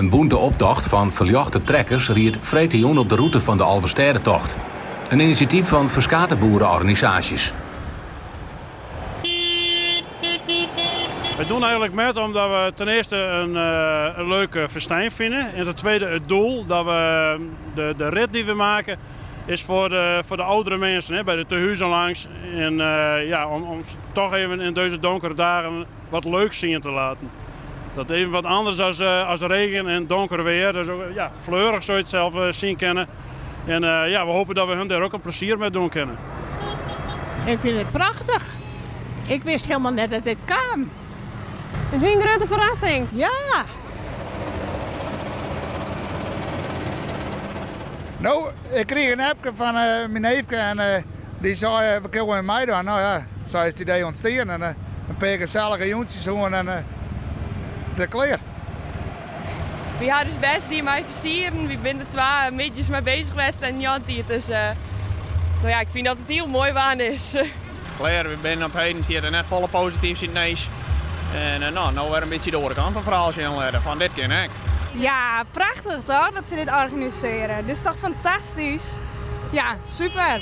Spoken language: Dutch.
Een boente optocht van verjochte trekkers riet vreedtejûn op de route van de Alversterrentocht. Een initiatief van verskate boerenorganisaties. We doen eigenlijk met omdat we ten eerste een leuke festijn vinden. En ten tweede het doel dat we de rit die we maken is voor de oudere mensen, hè, bij de tehuizen langs. En om toch even in deze donkere dagen wat leuks zien te laten. Dat even wat anders als regen en donker weer. Dus fleurig zou je het zelf zien kennen. En we hopen dat we hun daar ook een plezier mee doen kunnen. Ik vind het prachtig. Ik wist helemaal net dat dit kwam. Het is weer een grote verrassing. Ja. Nou, ik kreeg een appje van mijn neefje en die zei, we kunnen in mei doen. Nou ja, zo is het idee ontstaan en een paar gezellige jongetjes en de klaar. We gaan dus best die mij versieren. We zijn er 2 meetjes mee bezig geweest en Jantie. Dus ik vind dat het heel mooi waan is. Klaar, we zijn op heden zitten net volle positief in het neus. En nou weer een beetje de overkant van het verhaal zien van dit keer. Ja, prachtig toch dat ze dit organiseren. Dit is toch fantastisch? Ja, super.